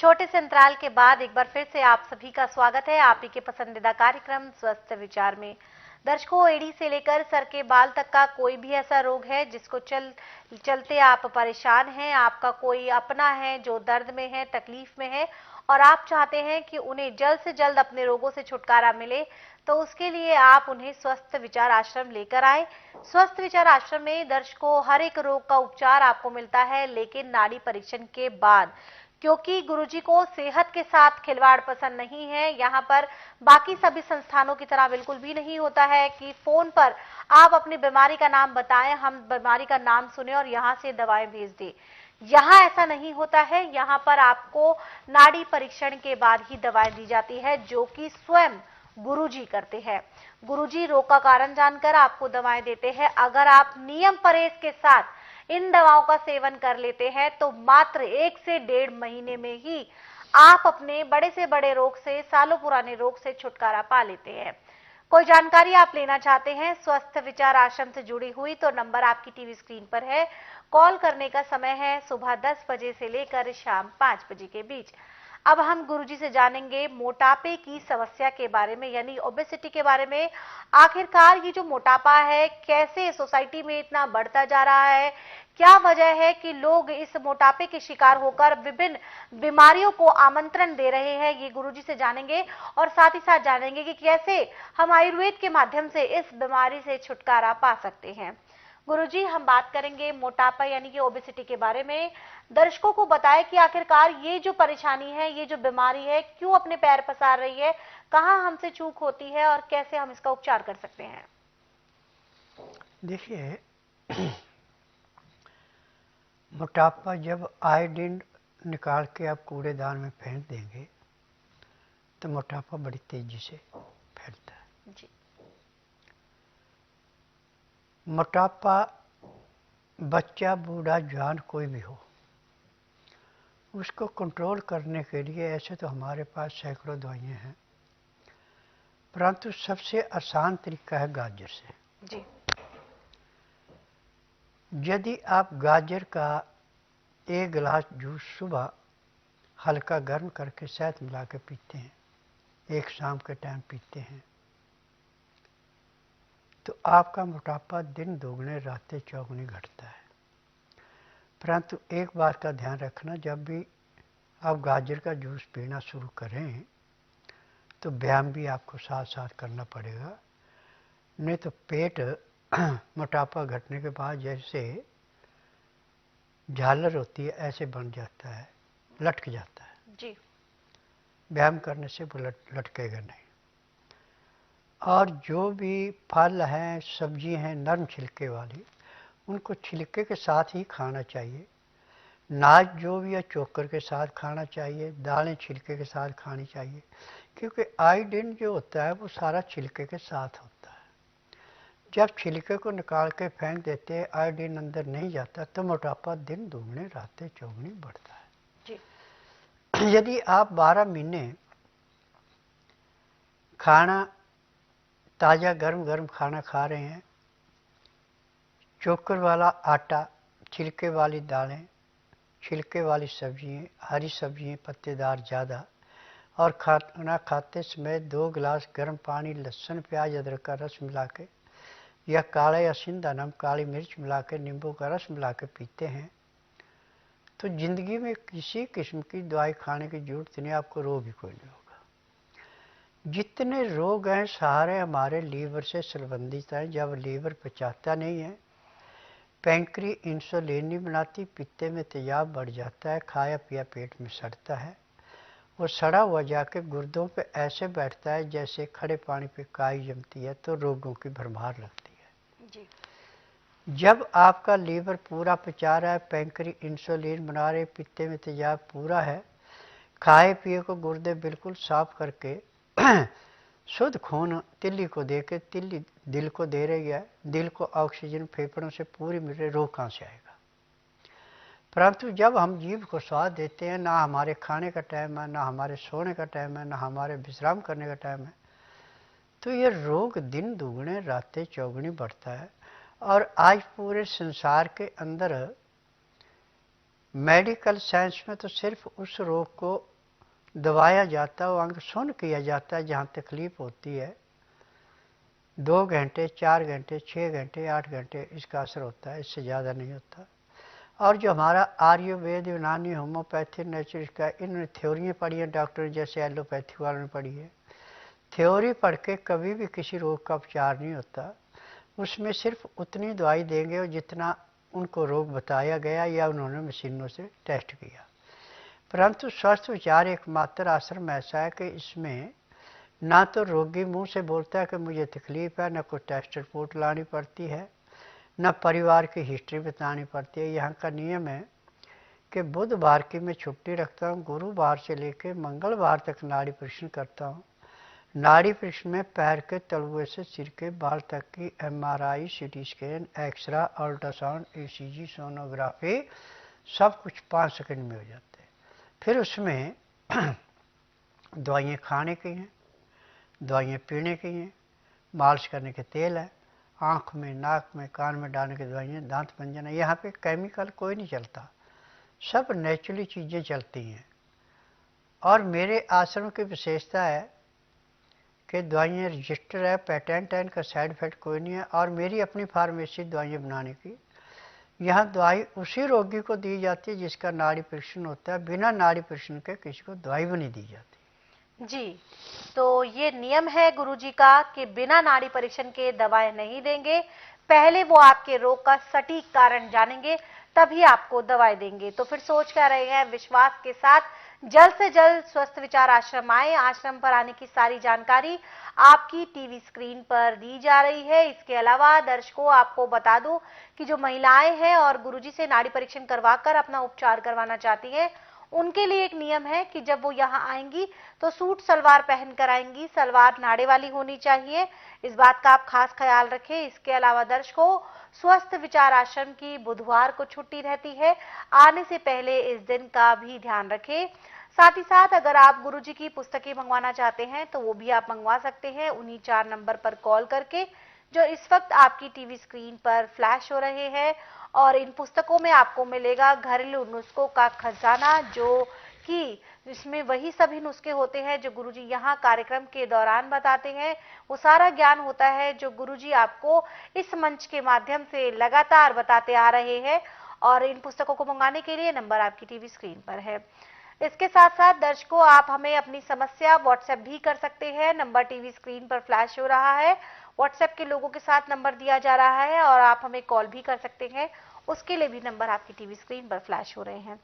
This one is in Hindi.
छोटे से अंतराल के बाद एक बार फिर से आप सभी का स्वागत है आप ही के पसंदीदा कार्यक्रम स्वस्थ विचार में। दर्शकों, एड़ी से लेकर सर के बाल तक का कोई भी ऐसा रोग है जिसको चलते आप परेशान हैं, आपका कोई अपना है जो दर्द में है, तकलीफ में है और आप चाहते हैं कि उन्हें जल्द से जल्द अपने रोगों से छुटकारा मिले, तो उसके लिए आप उन्हें स्वस्थ विचार आश्रम लेकर आए। स्वस्थ विचार आश्रम में दर्शकों हर एक रोग का उपचार आपको मिलता है, लेकिन नाड़ी परीक्षण के बाद, क्योंकि गुरुजी को सेहत के साथ खिलवाड़ पसंद नहीं है। यहाँ पर बाकी सभी संस्थानों की तरह बिल्कुल भी नहीं होता है कि फोन पर आप अपनी बीमारी का नाम बताएं, हम बीमारी का नाम सुने और यहाँ से दवाएं भेज दें। यहाँ ऐसा नहीं होता है। यहाँ पर आपको नाड़ी परीक्षण के बाद ही दवाएं दी जाती है, जो कि स्वयं गुरुजी करते हैं। गुरुजी रोग का कारण जानकर आपको दवाएं देते हैं। अगर आप नियम परहेज के साथ इन दवाओं का सेवन कर लेते हैं तो मात्र 1 से 1.5 महीने में ही आप अपने बड़े से बड़े रोग से, सालों पुराने रोग से छुटकारा पा लेते हैं। कोई जानकारी आप लेना चाहते हैं स्वस्थ विचार आश्रम से जुड़ी हुई, तो नंबर आपकी टीवी स्क्रीन पर है। कॉल करने का समय है सुबह 10 बजे से लेकर शाम 5 बजे के बीच। अब हम गुरुजी से जानेंगे मोटापे की समस्या के बारे में, यानी ओबेसिटी के बारे में। आखिरकार ये जो मोटापा है कैसे सोसाइटी में इतना बढ़ता जा रहा है, क्या वजह है कि लोग इस मोटापे के शिकार होकर विभिन्न बीमारियों को आमंत्रण दे रहे हैं, ये गुरुजी से जानेंगे। और साथ ही साथ जानेंगे कि कैसे हम आयुर्वेद के माध्यम से इस बीमारी से छुटकारा पा सकते हैं। गुरुजी, हम बात करेंगे मोटापा यानी कि ओबेसिटी के बारे में। दर्शकों को बताएं कि आखिरकार ये जो परेशानी है, ये जो बीमारी है, क्यों अपने पैर पसार रही है, कहां हमसे चूक होती है और कैसे हम इसका उपचार कर सकते हैं। देखिए, मोटापा जब आयोडीन निकाल के आप कूड़ेदान में फेंक देंगे तो मोटापा बड़ी तेजी से फैलता है जी। मोटापा बच्चा, बूढ़ा, जवान कोई भी हो, उसको कंट्रोल करने के लिए ऐसे तो हमारे पास सैकड़ों दवाइयाँ हैं, परंतु सबसे आसान तरीका है गाजर से। जी। यदि आप गाजर का 1 गिलास जूस सुबह हल्का गर्म करके शहद मिला के पीते हैं, एक शाम के टाइम पीते हैं, तो आपका मोटापा दिन दोगुने रातें चौगुनी घटता है। परंतु एक बात का ध्यान रखना, जब भी आप गाजर का जूस पीना शुरू करें तो व्यायाम भी आपको साथ साथ करना पड़ेगा, नहीं तो पेट मोटापा घटने के बाद जैसे झालर होती है ऐसे बन जाता है, लटक जाता है जी। व्यायाम करने से वो लटकेगा नहीं। और जो भी फल हैं, सब्जी हैं नरम छिलके वाली, उनको छिलके के साथ ही खाना चाहिए। नाज जो भी है चोकर के साथ खाना चाहिए, दालें छिलके के साथ खानी चाहिए, क्योंकि आयोडीन जो होता है वो सारा छिलके के साथ होता है। जब छिलके को निकाल के फेंक देते हैं, आयोडीन अंदर नहीं जाता, तो मोटापा दिन दोगुने रातें चौगुनी बढ़ता है जी। यदि आप 12 महीने खाना ताज़ा गर्म गर्म खाना खा रहे हैं, चोकर वाला आटा, छिलके वाली दालें, छिलके वाली सब्जियाँ, हरी सब्जियाँ पत्तेदार ज़्यादा, और खाना खाते समय 2 गिलास गर्म पानी लहसुन प्याज अदरक का रस मिला के, या काले या सिंधा नमक काली मिर्च मिला के, नींबू का रस मिला के पीते हैं, तो ज़िंदगी में किसी किस्म की दवाई खाने की जरूरत नहीं, आपको रोग ही कोई नहीं होगा। जितने रोग हैं सारे हमारे लीवर से संबंधित हैं। जब लीवर पचाता नहीं है, पैंक्री इंसुलिन नहीं बनाती, पित्ते में तेजाब बढ़ जाता है, खाया पिया पेट में सड़ता है, वो सड़ा हुआ जाके गुर्दों पे ऐसे बैठता है जैसे खड़े पानी पे काई जमती है, तो रोगों की भरमार लगती है जी। जब आपका लीवर पूरा पचा रहा है, पैंक्री इंसुलिन बना रहे, पित्ते में तेजाब पूरा है, खाए पिए को गुर्दे बिल्कुल साफ करके शुद्ध खून तिल्ली को दे के, तिल्ली दिल को दे रही है, दिल को ऑक्सीजन फेफड़ों से पूरी मिल रही, रोग कहाँ से आएगा। परंतु जब हम जीभ को स्वाद देते हैं, ना हमारे खाने का टाइम है, ना हमारे सोने का टाइम है, ना हमारे विश्राम करने का टाइम है, तो ये रोग दिन दुगने रातें चौगुनी बढ़ता है। और आज पूरे संसार के अंदर मेडिकल साइंस में तो सिर्फ उस रोग को दबाया जाता है, वो अंग सुन्न किया जाता है जहाँ तकलीफ होती है। 2 घंटे, 4 घंटे, 6 घंटे, 8 घंटे इसका असर होता है, इससे ज़्यादा नहीं होता। और जो हमारा आयुर्वेद, यूनानी, होम्योपैथी, नेचुरल का इन थ्योरियाँ पढ़ी हैं डॉक्टर जैसे एलोपैथी वालों ने पढ़ी है। थ्योरी पढ़ के कभी भी किसी रोग का उपचार नहीं होता। उसमें सिर्फ उतनी दवाई देंगे और जितना उनको रोग बताया गया या उन्होंने मशीनों से टेस्ट किया। परंतु स्वस्थ विचार एकमात्र आश्रम ऐसा है कि इसमें ना तो रोगी मुंह से बोलता है कि मुझे तकलीफ है, ना कोई टेस्ट रिपोर्ट लानी पड़ती है, न परिवार की हिस्ट्री बतानी पड़ती है। यहाँ का नियम है कि बुधवार की मैं छुट्टी रखता हूँ, गुरुवार से लेकर मंगलवार तक नाड़ी परीक्षण करता हूँ। नाड़ी परीक्षण में पैर के तलुए से सिर के बाल तक की MRI, CT scan, x-ray, ultrasound, ECG, sonography सब कुछ 5 सेकंड में हो जाते हैं। फिर उसमें दवाइयाँ खाने की हैं, दवाइयाँ पीने की हैं, मालिश करने के तेल है, आँख में, नाक में, कान में डालने की दवाइयाँ, दांत मंजन है। यहाँ पे केमिकल कोई नहीं चलता, सब नेचुरली चीज़ें चलती हैं। और मेरे आश्रम की विशेषता है कि दवाइयाँ रजिस्टर है, पेटेंट है, इनका साइड इफेक्ट कोई नहीं है। और मेरी अपनी फार्मेसी दवाइयाँ बनाने की, यहाँ दवाई उसी रोगी को दी जाती है जिसका नाड़ी परीक्षण होता है। बिना नाड़ी परीक्षण के किसी को दवाई भी नहीं दी जाती। जी, तो ये नियम है गुरुजी का कि बिना नाड़ी परीक्षण के दवाएं नहीं देंगे। पहले वो आपके रोग का सटीक कारण जानेंगे, तभी आपको दवाई देंगे। तो फिर सोच क्या रहे हैं, विश्वास के साथ जल्द से जल्द स्वस्थ विचार आश्रम आए। आश्रम पर आने की सारी जानकारी आपकी टीवी स्क्रीन पर दी जा रही है। इसके अलावा दर्शकों आपको बता दूं कि जो महिलाएं हैं और गुरुजी से नाड़ी परीक्षण करवाकर अपना उपचार करवाना चाहती हैं, उनके लिए एक नियम है कि जब वो यहाँ आएंगी तो सूट सलवार पहनकर आएंगी, सलवार नाड़े वाली होनी चाहिए। इस बात का आप खास ख्याल रखें। इसके अलावा दर्शकों, स्वस्थ विचार आश्रम की बुधवार को छुट्टी रहती है, आने से पहले इस दिन का भी ध्यान रखें। साथ ही साथ अगर आप गुरुजी की पुस्तकें मंगवाना चाहते हैं तो वो भी आप मंगवा सकते हैं उन्हीं 4 नंबर पर कॉल करके, जो इस वक्त आपकी टीवी स्क्रीन पर फ्लैश हो रहे हैं। और इन पुस्तकों में आपको मिलेगा घरेलू नुस्खों का खजाना, जो कि इसमें वही सभी नुस्खे होते हैं जो गुरुजी यहाँ कार्यक्रम के दौरान बताते हैं। वो सारा ज्ञान होता है जो गुरुजी आपको इस मंच के माध्यम से लगातार बताते आ रहे हैं। और इन पुस्तकों को मंगाने के लिए नंबर आपकी टीवी स्क्रीन पर है। इसके साथ साथ दर्शकों, आप हमें अपनी समस्या व्हाट्सएप भी कर सकते हैं। नंबर टीवी स्क्रीन पर फ्लैश हो रहा है, व्हाट्सएप के लोगों के साथ नंबर दिया जा रहा है और आप हमें कॉल भी कर सकते हैं, उसके लिए भी नंबर आपकी टीवी स्क्रीन पर फ्लैश हो रहे हैं।